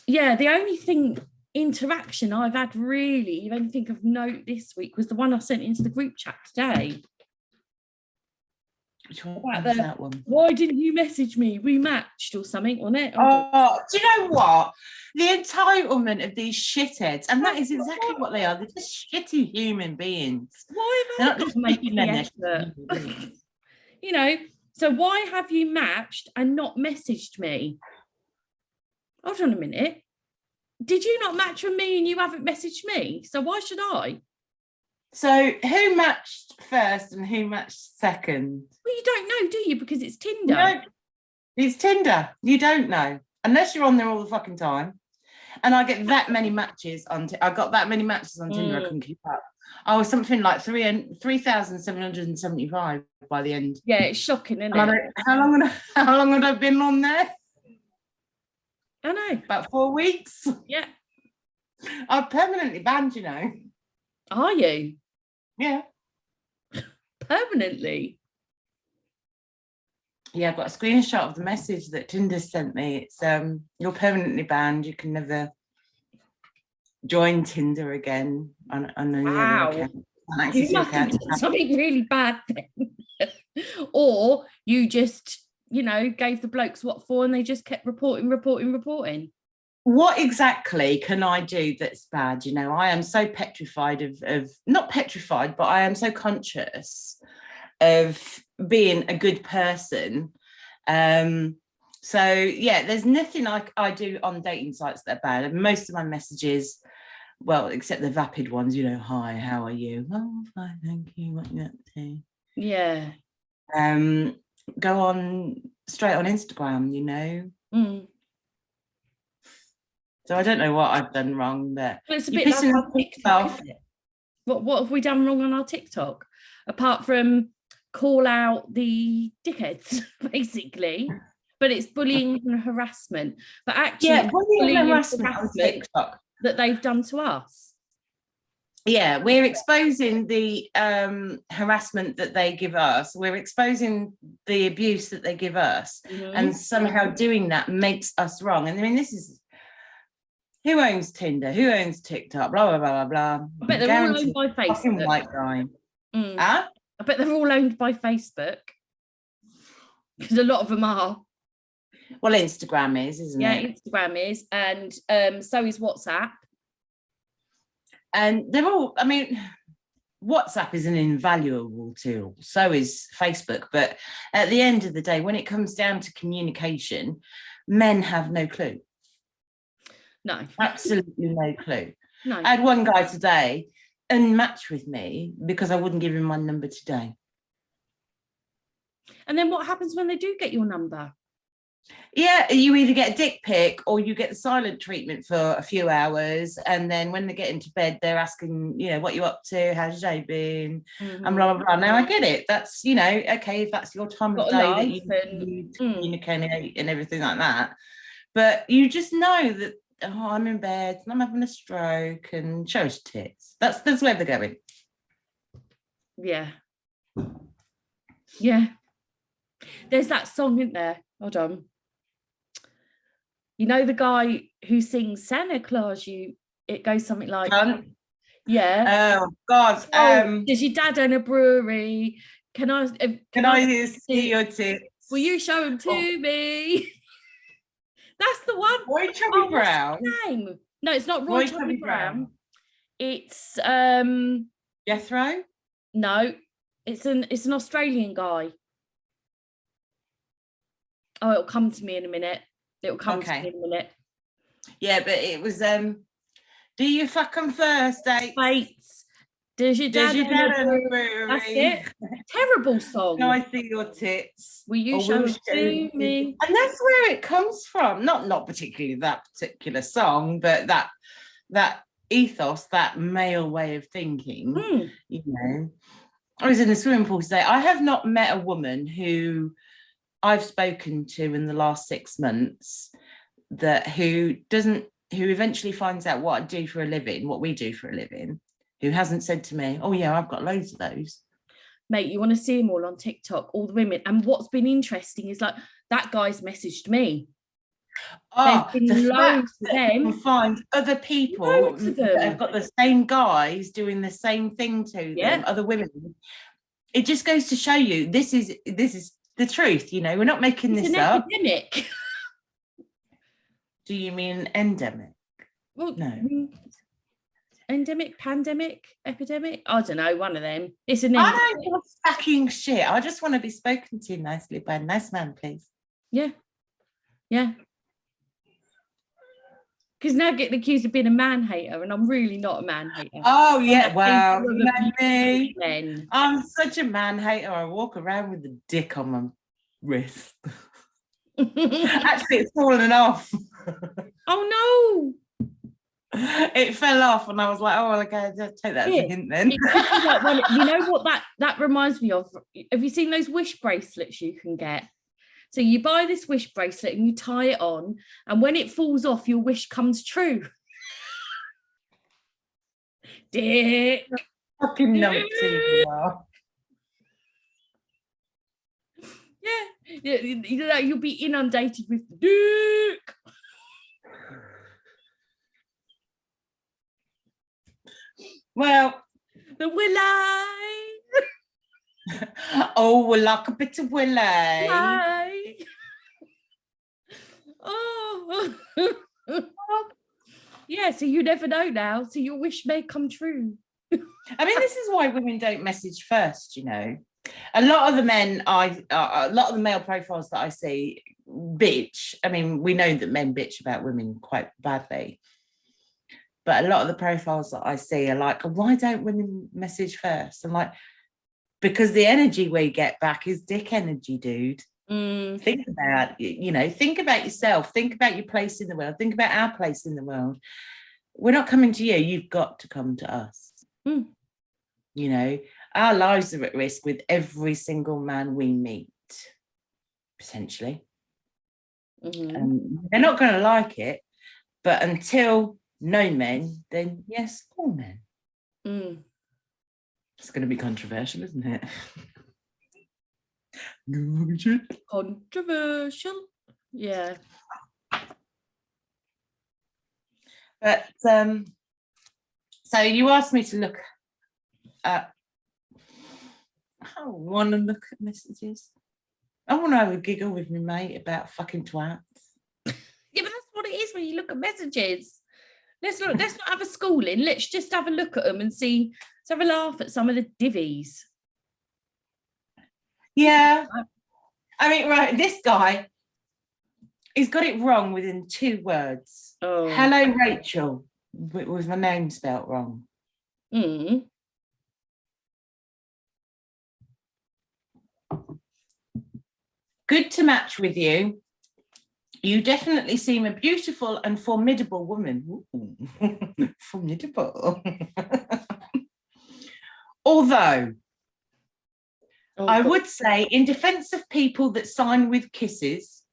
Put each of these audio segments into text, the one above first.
Yeah, the only thing interaction I've had really, the only thing of note this week was the one I sent into the group chat today. Which one About was that one? Why didn't you message me? We matched or something, wasn't it? Oh, do you know what? The entitlement of these shitheads, and that is exactly what they are. They're just shitty human beings. Why have I got to make the effort? You know, so why have you matched and not messaged me? Hold on a minute. Did you not match with me and you haven't messaged me? So why should I? So who matched first and who matched second? Well, you don't know, do you? Because it's Tinder. No, it's Tinder. You don't know unless you're on there all the fucking time. And I get that many matches on. I got that many matches on Tinder. I couldn't keep up. I was something like 3,775 by the end. Yeah, it's shocking, isn't it? How long had I been on there? I know. About 4 weeks. Yeah. I'm permanently banned, you know. Are you? Yeah. Permanently? Yeah, I've got a screenshot of the message that Tinder sent me. It's you're permanently banned. You can never join Tinder again on any other account. You must have done something really bad then. Or you just, gave the blokes what for and they just kept reporting. What exactly can I do that's bad? You know, I am so petrified of not petrified, but I am so conscious of being a good person. So yeah, there's nothing I do on dating sites that are bad. And most of my messages, well, except the vapid ones, hi, how are you? Oh, fine, thank you. What are you up to? Yeah. Go on straight on Instagram, So I don't know what I've done wrong there. Well, it's a bit like our TikTok. What have we done wrong on our TikTok? Apart from call out the dickheads, basically. But it's bullying and harassment. But actually, bullying and harassment on TikTok that they've done to us. Yeah, we're exposing the harassment that they give us. We're exposing the abuse that they give us. Mm-hmm. And somehow doing that makes us wrong. And I mean, this is... Who owns Tinder? Who owns TikTok? Blah, blah, blah, blah, blah. I bet they're all owned by Facebook. White guy. Huh? I bet they're all owned by Facebook. Because a lot of them are. Well, Instagram is, isn't it? Yeah, Instagram is. And so is WhatsApp. And they're all, I mean, WhatsApp is an invaluable tool. So is Facebook. But at the end of the day, when it comes down to communication, men have no clue. No. Absolutely no clue. No. I had one guy today unmatch with me because I wouldn't give him my number today. And then what happens when they do get your number? Yeah, you either get a dick pic or you get the silent treatment for a few hours. And then when they get into bed, they're asking, what you up to? How's your day been? Mm-hmm. And blah, blah, blah. Now I get it. That's, okay, if that's your time of day that you need to communicate and everything like that. But you just know that, I'm in bed and I'm having a stroke and show us tits. That's where they're going. Yeah. Yeah. There's that song, isn't there? Hold on. You know the guy who sings Santa Claus, it goes something like yeah. Oh God. Does your dad own a brewery? Can I see your tits? Will you show them to me? That's the one. Roy Chubby Brown. Name? No, it's not Roy Chubby Brown. It's Jethro. No, it's an Australian guy. Oh, it'll come to me in a minute. It'll come to me in a minute. Yeah, but it was do you fuck 'em first, Fates. Does your dad own a brewery? That's it. Terrible song. Can I see your tits? Will you show them to me? And that's where it comes from. Not particularly that particular song, but that ethos, that male way of thinking. I was in the swimming pool today. I have not met a woman who I've spoken to in the last 6 months who eventually finds out what I do for a living, what we do for a living, who hasn't said to me, oh yeah, I've got loads of those. Mate, you want to see them all on TikTok, all the women. And what's been interesting is like that guy's messaged me. Oh, There's the been fact loads of that you can them. find other people Loads of that them. have got the same guys doing the same thing to them, other women. It just goes to show you this is the truth. You know, we're not making It's this an up. epidemic. Do you mean endemic? Well, no. Endemic, pandemic, epidemic. I don't know. One of them. It's an. I don't want fucking shit. I just want to be spoken to nicely by a nice man, please. Yeah. Yeah. Because now getting accused of being a man hater, and I'm really not a man hater. Oh yeah, well, you know me. Men. I'm such a man hater. I walk around with a dick on my wrist. Actually, it's fallen off. Oh no! It fell off, and I was like, "Oh, okay, take that as a hint then." Like one, you know what that reminds me of? Have you seen those wish bracelets you can get? So you buy this wish bracelet and you tie it on, and when it falls off, your wish comes true. Dick. Fucking numpty you are. Yeah, you know, you'll be inundated with dick. Well, the willy. Oh, well, like a bit of willy. Oh. Yeah, so you never know now. So your wish may come true. I mean, this is why women don't message first, you know. A lot of the men, a lot of the male profiles that I see bitch. I mean, we know that men bitch about women quite badly. But a lot of the profiles that I see are like, why don't women message first? I'm like, because the energy we get back is dick energy, dude. Think about, you know, think about yourself. Think about your place in the world. Think about our place in the world. We're not coming to you. You've got to come to us. You know, our lives are at risk with every single man we meet, potentially. They're not going to like it, but until no men, then yes, all men. It's going to be controversial, isn't it? Controversial. Yeah. But so you asked me to look at, I want to look at messages. I want to have a giggle with my mate about fucking twats. Yeah, but that's what it is when you look at messages. Let's not have a schooling. Let's just have a look at them and see. Let's have a laugh at some of the divvies. Yeah. I mean, right, this guy, he's got it wrong within 2 words. Oh. Hello, Rachel, with my name spelt wrong. Good to match with you. You definitely seem a beautiful and formidable woman. Formidable. Although, I would say, in defense of people that sign with kisses,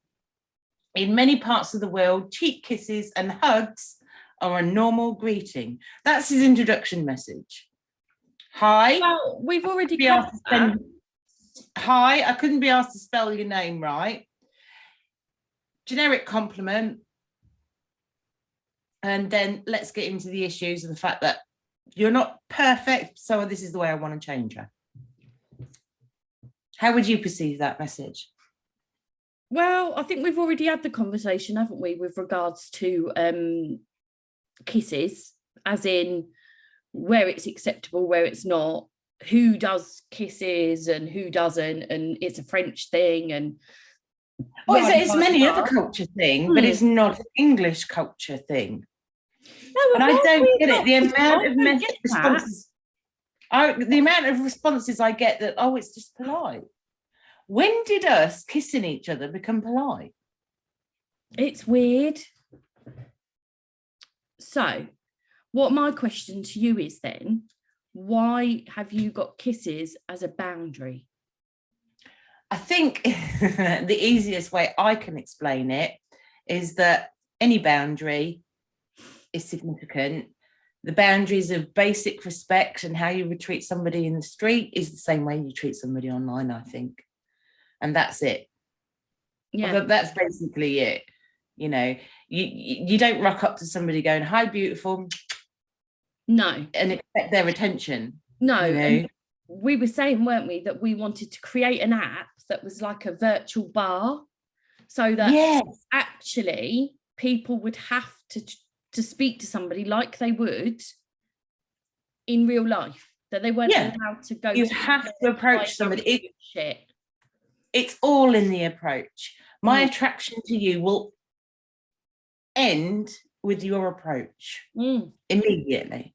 in many parts of the world, cheek kisses and hugs are a normal greeting. That's his introduction message. Hi. Well, we've already covered that. Hi, I couldn't be asked to spell your name right. Generic compliment. And then let's get into the issues of the fact that you're not perfect, so this is the way I want to change her. How would you perceive that message? Well, I think we've already had the conversation, haven't we, with regards to kisses, as in where it's acceptable, where it's not, who does kisses and who doesn't, and it's a French thing. And well, it's many other culture thing, but it's not an English culture thing. No, and I don't get it. The amount of responses, the amount of responses I get that, oh, it's just polite. When did us kissing each other become polite? It's weird. So, what my question to you is then, why have you got kisses as a boundary? I think the easiest way I can explain it is that any boundary is significant. The boundaries of basic respect and how you would treat somebody in the street is the same way you treat somebody online, I think. And that's it. Yeah. But that's basically it. You know, you don't rock up to somebody going, "Hi, beautiful." No. And expect their attention. No. You know? And we were saying, weren't we, that we wanted to create an app that was like a virtual bar, so that actually people would have to speak to somebody like they would in real life, that they weren't allowed to go. You have to approach somebody. It's all in the approach. My attraction to you will end with your approach immediately.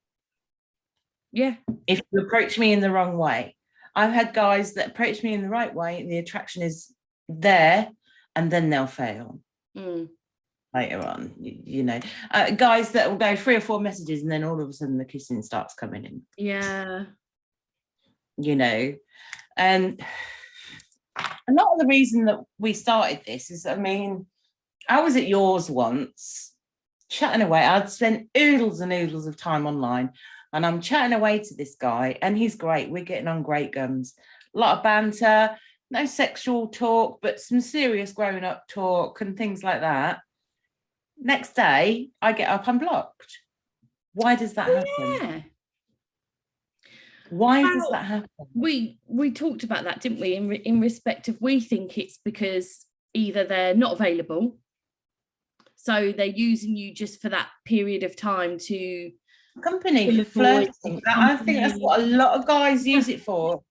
Yeah. If you approach me in the wrong way. I've had guys that approach me in the right way and the attraction is there, and then they'll fail later on. You know, guys that will go 3 or 4 messages and then all of a sudden the kissing starts coming in. Yeah. You know, and a lot of the reason that we started this is, I mean, I was at yours once, chatting away. I'd spent oodles and oodles of time online, and I'm chatting away to this guy, and he's great. We're getting on great guns. A lot of banter, no sexual talk, but some serious grown up talk and things like that. Next day, I get up, I'm blocked. Why does that happen? Yeah. Why does that happen? We talked about that, didn't we? In respect of, we think it's because either they're not available, so they're using you just for that period of time to company, for flirting. I think that's what a lot of guys use it for.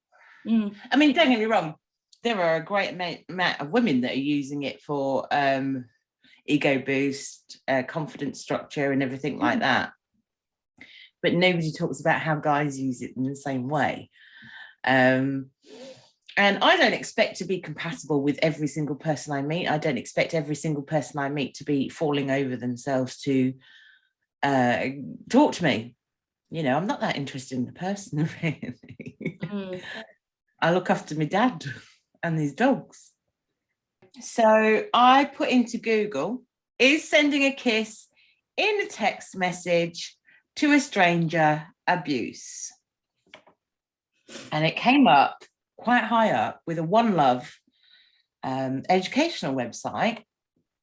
I mean, don't get me wrong, there are a great amount of women that are using it for ego boost, confidence structure and everything like that. But nobody talks about how guys use it in the same way. And I don't expect to be compatible with every single person I meet. I don't expect every single person I meet to be falling over themselves to talk to me. You know, I'm not that interested in the person, really. I look after my dad and his dogs. So I put into Google, is sending a kiss in a text message to a stranger abuse? And it came up quite high up with a One Love educational website.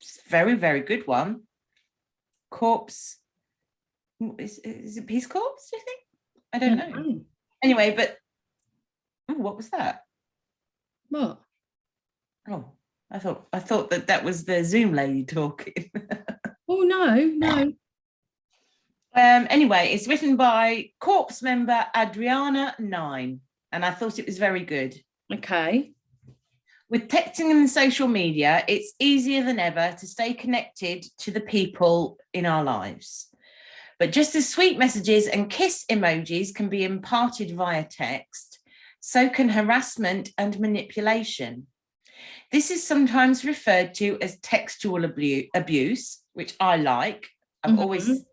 It's a very, very good one. Corpse. Is it Peace Corps, do you think? I don't know. Anyway, but what was that? What? Oh, I thought that was the Zoom lady talking. Oh, no. Anyway, it's written by Corpse member Adriana 9, and I thought it was very good. Okay. With texting and social media, it's easier than ever to stay connected to the people in our lives. But just as sweet messages and kiss emojis can be imparted via text, so can harassment and manipulation. This is sometimes referred to as textual abuse, which I like. I've always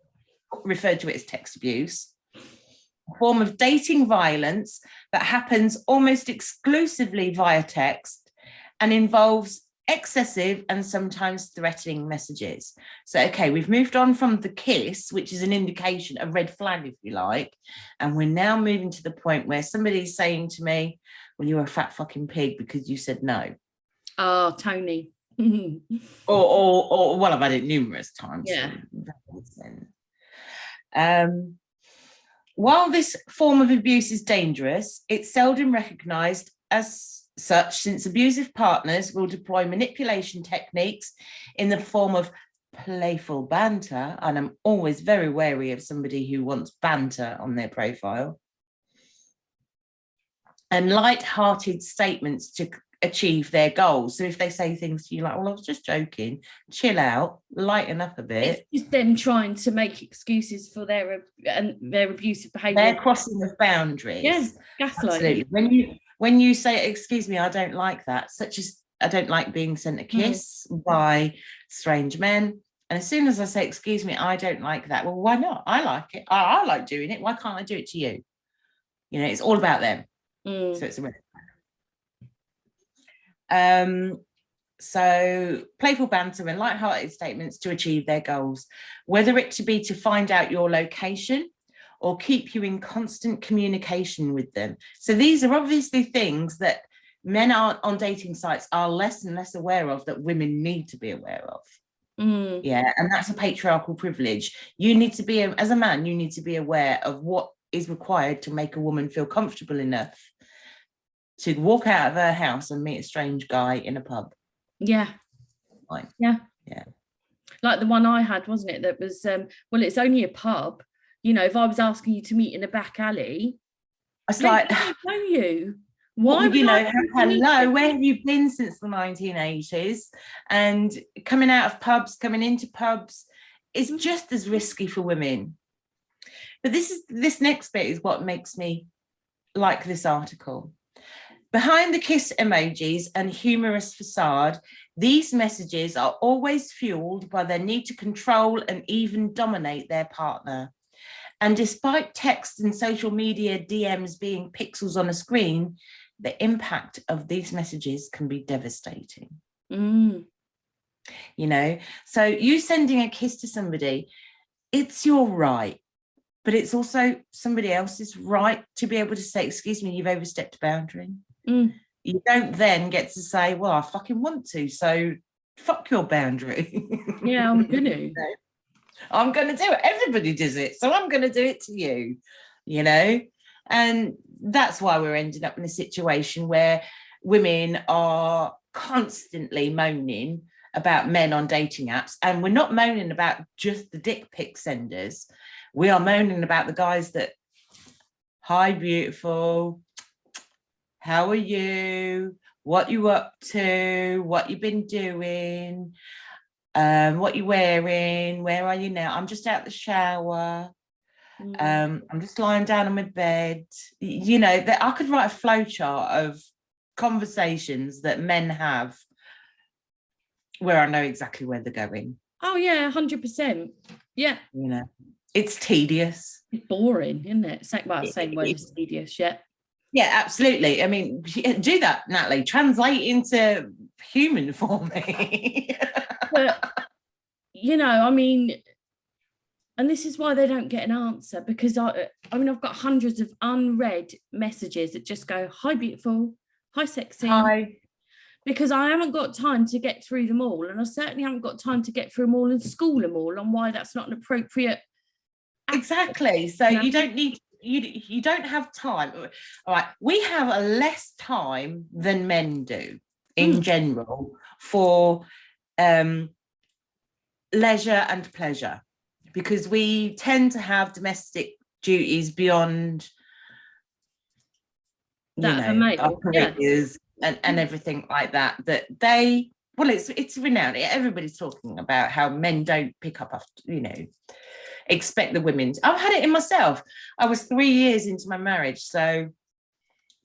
referred to it as text abuse. A form of dating violence that happens almost exclusively via text and involves excessive and sometimes threatening messages. So, okay, we've moved on from the kiss, which is an indication, a red flag, if you like, and we're now moving to the point where somebody's saying to me, well, you're a fat fucking pig because you said no. Oh, Tony. or well, I've had it numerous times. Yeah. While this form of abuse is dangerous, it's seldom recognised as such, since abusive partners will deploy manipulation techniques in the form of playful banter, and I'm always very wary of somebody who wants banter on their profile, and light-hearted statements to achieve their goals. So if they say things to you like, well, I was just joking, chill out, lighten up a bit. It's just them trying to make excuses for their abusive behaviour. They're crossing the boundaries. Yes, gaslighting. Absolutely. When you say, excuse me, I don't like that, such as I don't like being sent a kiss by strange men. And as soon as I say, excuse me, I don't like that, well, why not? I like it. I like doing it. Why can't I do it to you? You know, it's all about them. So it's a red flag. So playful banter and light-hearted statements to achieve their goals, whether it to be to find out your location or keep you in constant communication with them. So these are obviously things that men on dating sites are less and less aware of, that women need to be aware of. Yeah, and that's a patriarchal privilege. You need to be, as a man, you need to be aware of what is required to make a woman feel comfortable enough to walk out of her house and meet a strange guy in a pub. Yeah. Like, yeah. Yeah. Like the one I had, wasn't it? That was, well, it's only a pub. You know, if I was asking you to meet in a back alley, it's like, I don't know you. Why? Well, you know, hello, where have you been since the 1980s? And coming out of pubs, coming into pubs is just as risky for women. But this next bit is what makes me like this article. Behind the kiss emojis and humorous facade, these messages are always fueled by their need to control and even dominate their partner. And despite text and social media DMs being pixels on a screen, the impact of these messages can be devastating. You know, so you sending a kiss to somebody, it's your right, but it's also somebody else's right to be able to say, excuse me, you've overstepped a boundary. You don't then get to say, well, I fucking want to, so fuck your boundary. Yeah, I'm gonna. I'm going to do it. Everybody does it, so I'm going to do it to you, you know? And that's why we're ending up in a situation where women are constantly moaning about men on dating apps. And we're not moaning about just the dick pic senders. We are moaning about the guys that, hi, beautiful. How are you? What you up to? What you been doing? What you wearing? Where are you now? I'm just out the shower. I'm just lying down on my bed. You know, that I could write a flowchart of conversations that men have where I know exactly where they're going. Oh yeah, 100%. Yeah. You know, it's tedious. It's boring, isn't it? Same word as tedious, yeah. Yeah, absolutely. I mean, do that, Natalie. Translate into human for me. But, you know, I mean, and this is why they don't get an answer, because I mean, I've got hundreds of unread messages that just go, hi, beautiful, hi, sexy. Hi. Because I haven't got time to get through them all. And I certainly haven't got time to get through them all and school them all on why that's not an appropriate. Exactly. So you don't need, you don't have time. All right. We have a less time than men do in general for leisure and pleasure, because we tend to have domestic duties beyond, our careers and everything like that, that they, well, it's renowned. Everybody's talking about how men don't pick up after, expect the women. I've had it in myself. I was 3 years into my marriage. So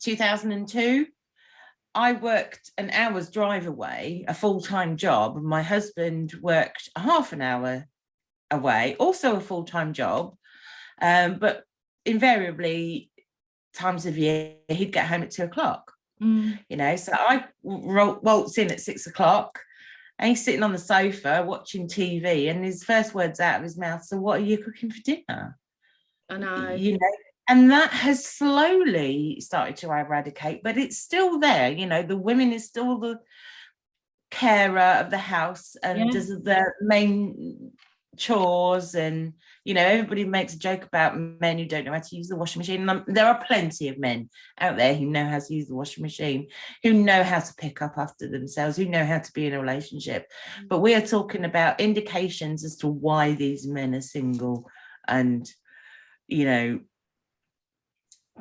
2002, I worked an hour's drive away, a full-time job. My husband worked a half an hour away, also a full-time job. But invariably, times of year, he'd get home at 2:00. So I waltz in at 6:00, and he's sitting on the sofa watching TV, and his first words out of his mouth, so what are you cooking for dinner? I know. And that has slowly started to eradicate, but it's still there. The women is still the carer of the house and does the main chores, and everybody makes a joke about men who don't know how to use the washing machine. And there are plenty of men out there who know how to use the washing machine, who know how to pick up after themselves, who know how to be in a relationship. But we are talking about indications as to why these men are single and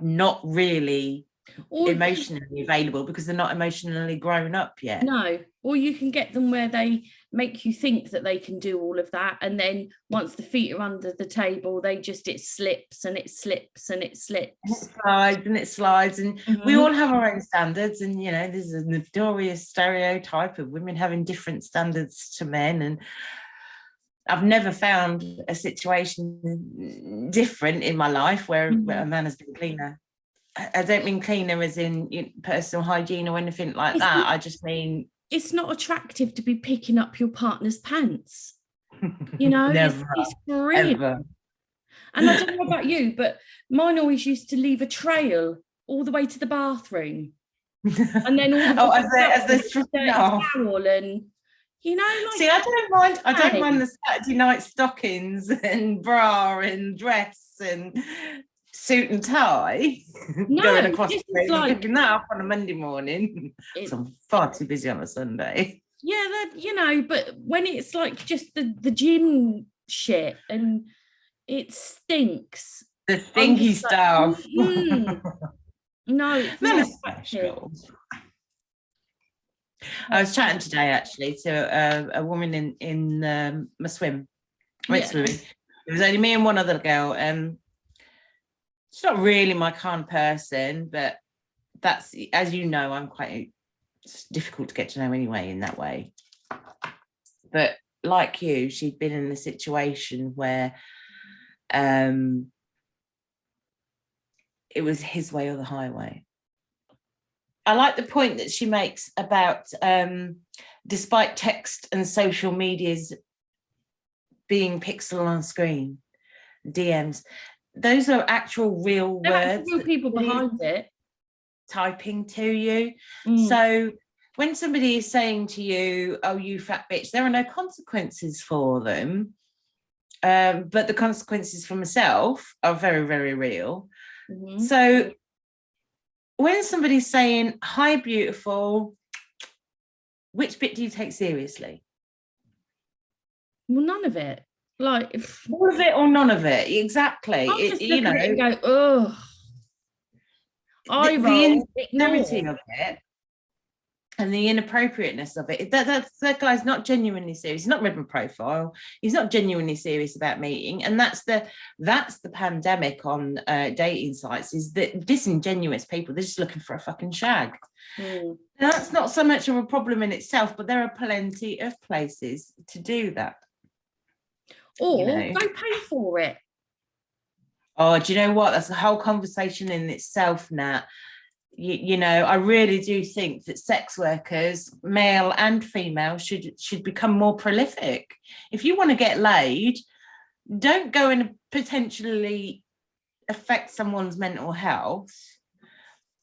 not really emotionally available, because they're not emotionally grown up yet. No, or you can get them where they make you think that they can do all of that, and then once the feet are under the table, it slips and it slips and it slips and it slides, and we all have our own standards, and there's a notorious stereotype of women having different standards to men, and I've never found a situation different in my life where a man has been cleaner. I don't mean cleaner as in personal hygiene or anything like that. I just mean it's not attractive to be picking up your partner's pants. Never, it's brilliant. Ever. And I don't know about you, but mine always used to leave a trail all the way to the bathroom, and then all the as they're stripping off. Towel, and You know, like, see, I don't mind the Saturday night stockings and bra and dress and suit and tie. No, going across the road, like, picking that up on a Monday morning. So I'm far too busy on a Sunday. Yeah, that, you know, but when it's like just the gym shit and it stinks. The stinky stuff. No, it's not not special. I was chatting today actually to a woman in my swim. Swimming. It was only me and one other girl. She's not really my kind of person, but that's, as you know, I'm quite, it's difficult to get to know anyway in that way. But like you, she'd been in a situation where it was his way or the highway. I like the point that she makes about despite text and social medias being pixel on screen, DMs, those are actual real words. Real people behind it. Typing to you. So when somebody is saying to you, oh, you fat bitch, there are no consequences for them. But the consequences for myself are very, very real. So when somebody's saying, hi, beautiful, which bit do you take seriously? Well, none of it. Like, all of it or none of it. Exactly. I'll just look at it and go, oh. The insincerity of it and the inappropriateness of it, that guy's not genuinely serious. He's not read my profile. He's not genuinely serious about meeting. And that's the pandemic on dating sites, is that disingenuous people, they're just looking for a fucking shag. That's not so much of a problem in itself, but there are plenty of places to do that. Or go pay for it. Oh, do you know what? That's a whole conversation in itself, Nat. You know, I really do think that sex workers, male and female, should become more prolific. If you want to get laid, don't go and potentially affect someone's mental health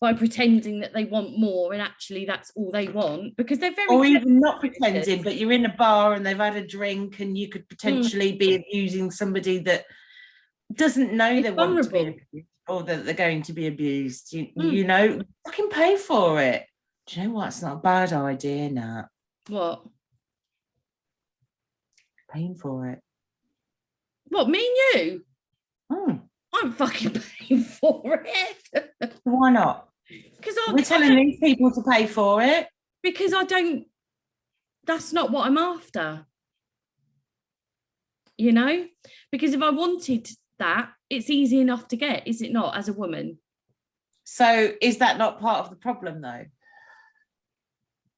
by pretending that they want more and actually that's all they want, because they're very, or even not pretending, but you're in a bar and they've had a drink and you could potentially be abusing somebody that doesn't know they want to be abused or that they're going to be abused. You know, fucking pay for it. Do you know what? It's not a bad idea, Nat. What? Paying for it. What, me and you? I'm fucking paying for it. Why not? Because we're telling these people to pay for it. Because that's not what I'm after. You know? Because if I wanted that, it's easy enough to get, is it not, as a woman? So is that not part of the problem though?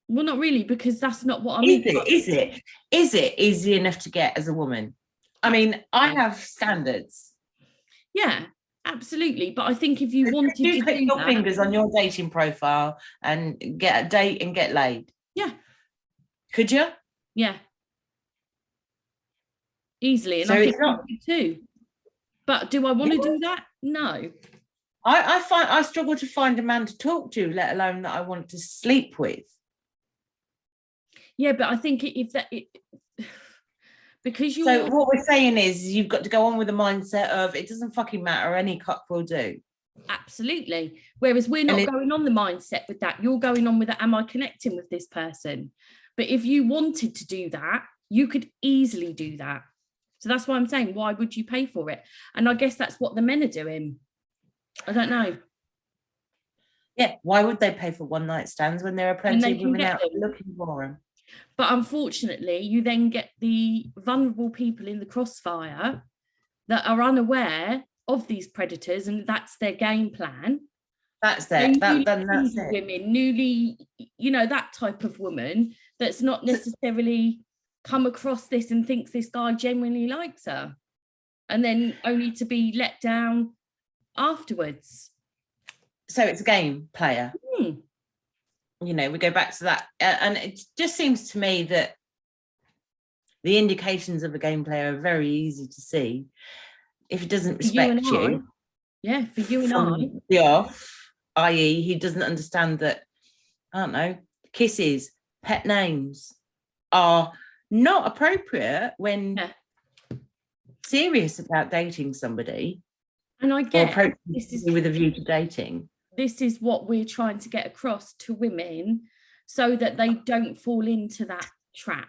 Well, not really, because that's not what I'm Is it easy enough to get as a woman? I mean, I have standards. Yeah, absolutely. But I think if you wanted to put your fingers on your dating profile and get a date and get laid. Yeah. Could you? Yeah. Easily. And so I think not too. But do I want to do that? No. I struggle to find a man to talk to, let alone that I want to sleep with. Yeah, but I think because you. So what we're saying is you've got to go on with the mindset of it doesn't fucking matter, any cock will do. Absolutely. Whereas we're not going on the mindset with that. You're going on with that, am I connecting with this person? But if you wanted to do that, you could easily do that. So that's why I'm saying, why would you pay for it? And I guess that's what the men are doing. I don't know. Yeah, why would they pay for one night stands when there are plenty of women out there looking for them? But unfortunately, you then get the vulnerable people in the crossfire that are unaware of these predators, and that's their game plan. That's it. That's it. Women, newly, you know, that type of woman that's not necessarily come across this and thinks this guy genuinely likes her, and then only to be let down afterwards. So it's a game player. You know, we go back to that, and it just seems to me that the indications of a game player are very easy to see. If he doesn't respect you, yeah, for you and I, the off, i.e., he doesn't understand that, I don't know, kisses, pet names, are not appropriate when serious about dating somebody. And I get this is with a view to dating. This is what we're trying to get across to women so that they don't fall into that trap,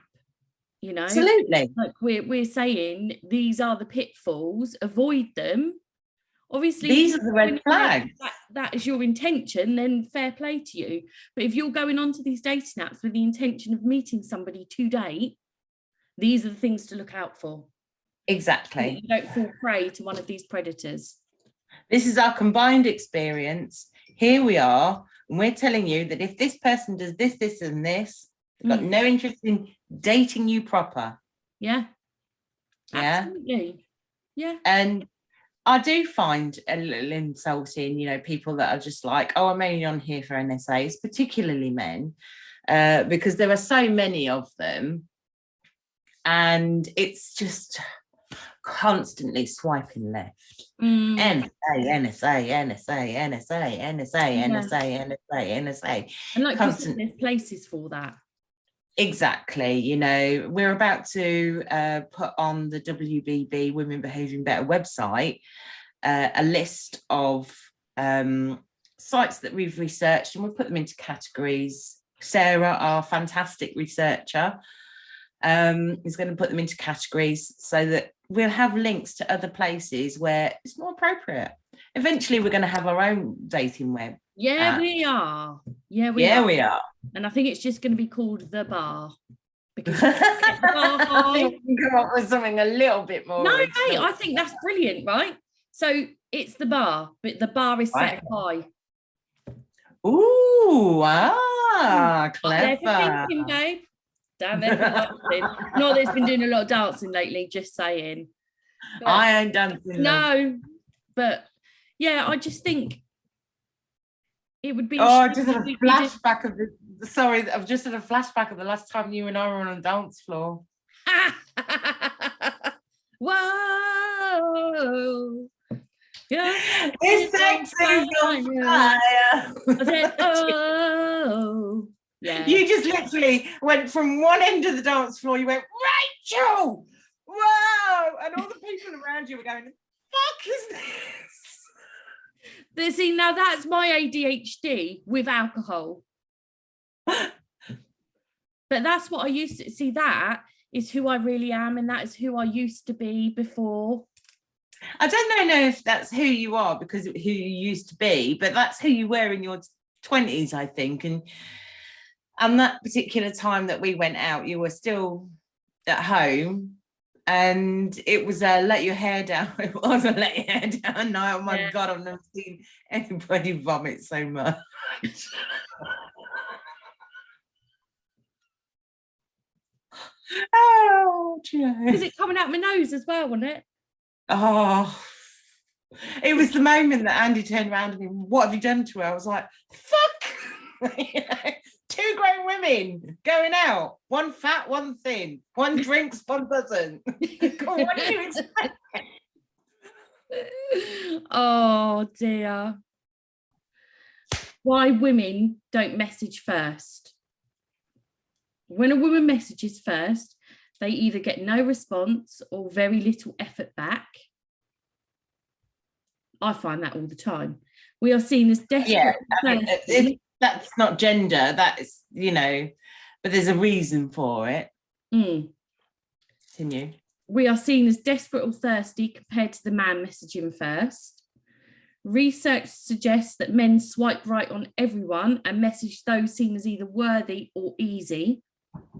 you know. Absolutely. Like we're saying these are the pitfalls, avoid them. Obviously, these are the red flags. That is your intention, then fair play to you. But if you're going onto these dating apps with the intention of meeting somebody to date, these are the things to look out for. Exactly. You don't fall prey to one of these predators. This is our combined experience. Here we are, and we're telling you that if this person does this, this, and this, they've got no interest in dating you proper. Yeah. Yeah. Absolutely. Yeah. And I do find a little insulting, you know, people that are just like, oh, I'm only on here for NSAs, particularly men, because there are so many of them. And it's just constantly swiping left. NSA, NSA, NSA, NSA, NSA, NSA, NSA. And like constantly, there's places for that. Exactly. You know, we're about to put on the WBB Women Behaving Better website a list of sites that we've researched, and we'll put them into categories. Sarah, our fantastic researcher, is going to put them into categories so that we'll have links to other places where it's more appropriate. Eventually, we're going to have our own dating web. Yeah, we are. Yeah, we are. And I think it's just going to be called The Bar. Because I think we can come up with something a little bit more. No, mate, I think that's brilliant, right? So it's The Bar, but the bar is set high. Ooh, clever. Thinking, babe. Down there for dancing. Not that it's been doing a lot of dancing lately, just saying. But I ain't dancing. No, but yeah, I just think it would be. Oh, just had a flashback of the. Sorry, I've just had a flashback of the last time you and I were on a dance floor. Whoa. Yeah. This sex is on fire. I said, oh. Yeah. You just literally went from one end of the dance floor, you went, Rachel! Whoa! And all the people around you were going, fuck is this? See, now that's my ADHD with alcohol. But that's what I used to see. That is who I really am, and that is who I used to be before. I don't know if that's who you are because of who you used to be, but that's who you were in your 20s, I think. And that particular time that we went out, you were still at home, and it was a let your hair down. It was a let your hair down night. Oh my God, I've never seen anybody vomit so much. Oh, Joe. Was it coming out my nose as well, wasn't it? Oh, it was the moment that Andy turned around to me. What have you done to her? I was like, fuck. Two grown women going out, one fat, one thin, one drinks, one doesn't. What do you expect? Oh dear. Why women don't message first. When a woman messages first, they either get no response or very little effort back. I find that all the time. We are seen as desperate. Yeah, I mean, that's not gender. That is, you know, but there's a reason for it. Continue. We are seen as desperate or thirsty compared to the man messaging first. Research suggests that men swipe right on everyone and message those seen as either worthy or easy.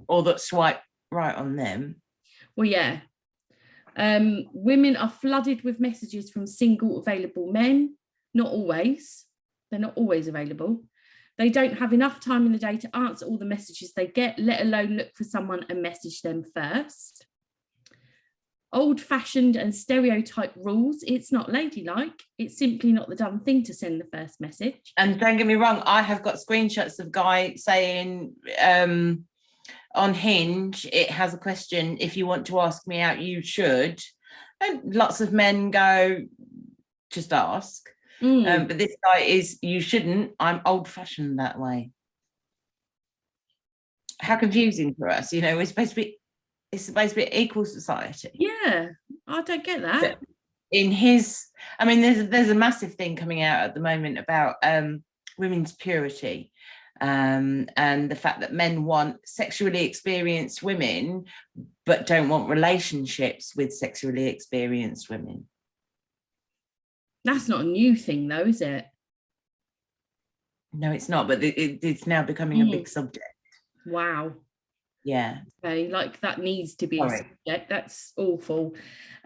Or that swipe right on them. Well, yeah. Women are flooded with messages from single available men. Not always. They're not always available. They don't have enough time in the day to answer all the messages they get, let alone look for someone and message them first. Old-fashioned and stereotype rules. It's not ladylike. It's simply not the done thing to send the first message. And don't get me wrong, I have got screenshots of guy saying on Hinge, it has a question, if you want to ask me out, you should. And lots of men go, just ask. But this guy is, you shouldn't. I'm old-fashioned that way. how confusing for us. You know, it's supposed to be equal society. Yeah, I don't get that. But in his, I mean, there's a massive thing coming out at the moment about women's purity, and the fact that men want sexually experienced women but don't want relationships with sexually experienced women. That's not a new thing though, is it? No, it's not, but it's now becoming a big subject. Wow. Yeah. Okay, like that needs to be a subject. That's awful.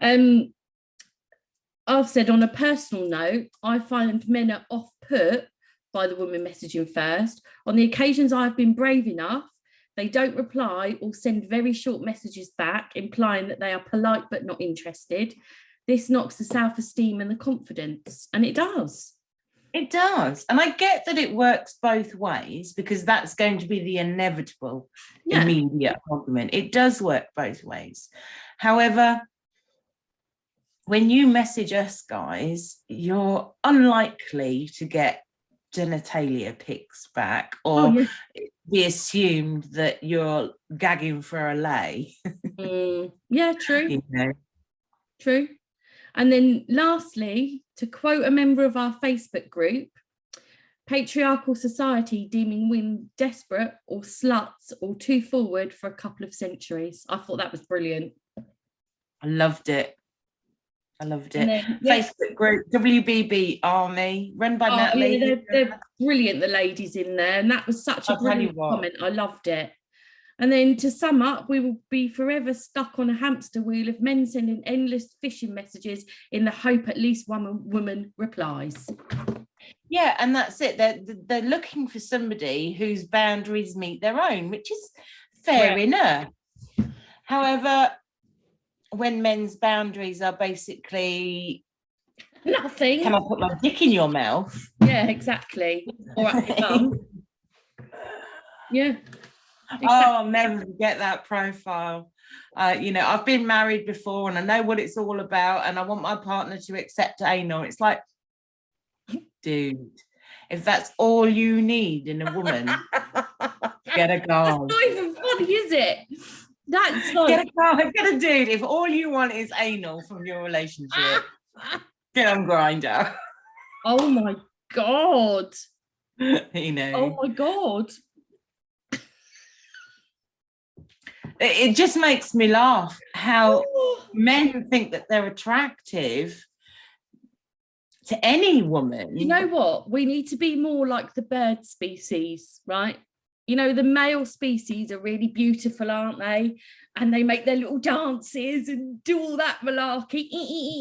I've said on a personal note, I find men are off put by the woman messaging first. On the occasions I've been brave enough, they don't reply or send very short messages back, implying that they are polite but not interested. This knocks the self-esteem and the confidence, and it does. It does. And I get that it works both ways, because that's going to be the inevitable immediate argument. It does work both ways. However, when you message us guys, you're unlikely to get genitalia pics back, or be assumed that you're gagging for a lay. Yeah, true. You know? True. And then lastly, to quote a member of our Facebook group, patriarchal society deeming women desperate or sluts or too forward for a couple of centuries. I thought that was brilliant. I loved it. Then, Facebook group, WBB Army, run by Natalie. Yeah, they're brilliant, the ladies in there. And that was such a brilliant comment. I loved it. And then to sum up, we will be forever stuck on a hamster wheel of men sending endless phishing messages in the hope at least one woman replies. Yeah, and that's it. They're looking for somebody whose boundaries meet their own, which is fair enough. However, when men's boundaries are basically nothing. Can I put my dick in your mouth? Yeah, exactly. Or at your thumb. Yeah. Exactly. Oh, I'll never forget that profile. You know, I've been married before and I know what it's all about, and I want my partner to accept anal. It's like, dude, if that's all you need in a woman, get a guy. That's not even funny, is it? That's like get a dude. If all you want is anal from your relationship, get on Grindr. Oh my God. You know. Oh my God. It just makes me laugh how men think that they're attractive to any woman. You know what? We need to be more like the bird species, right? You know, the male species are really beautiful, aren't they? And they make their little dances and do all that malarkey.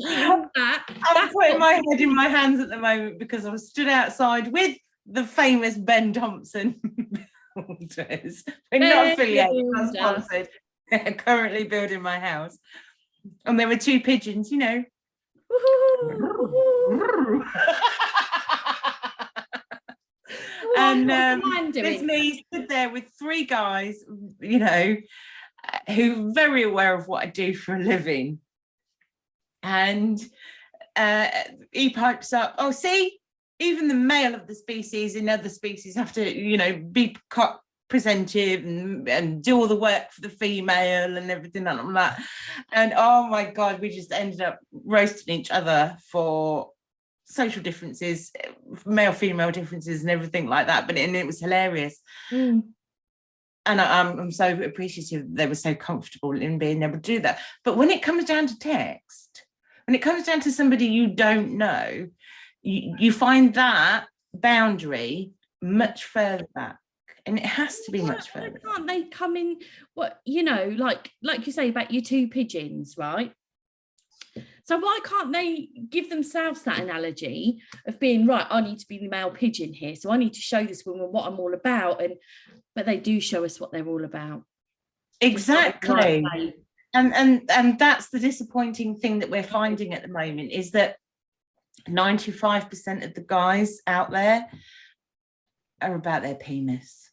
I'm putting my head in my hands at the moment because I stood outside with the famous Ben Thompson. We're not affiliated, not sponsored. They're currently building my house. And there were two pigeons, you know. And there's me stood there with three guys, you know, who are very aware of what I do for a living. And he pipes up, oh, see, even the male of the species in other species have to, you know, be presentive and do all the work for the female and everything like that. And oh my God, we just ended up roasting each other for social differences, male female differences and everything like that, but it was hilarious. And I'm so appreciative they were so comfortable in being able to do that. But when it comes down to text, when it comes down to somebody you don't know, you find that boundary much further back, and it has to be much further. Why can't they come in, what, you know, like you say about your two pigeons, right? So why can't they give themselves that analogy of being, right, I need to be the male pigeon here, so I need to show this woman what I'm all about, but they do show us what they're all about. Exactly. And that's the disappointing thing that we're finding at the moment, is that 95% of the guys out there are about their penis.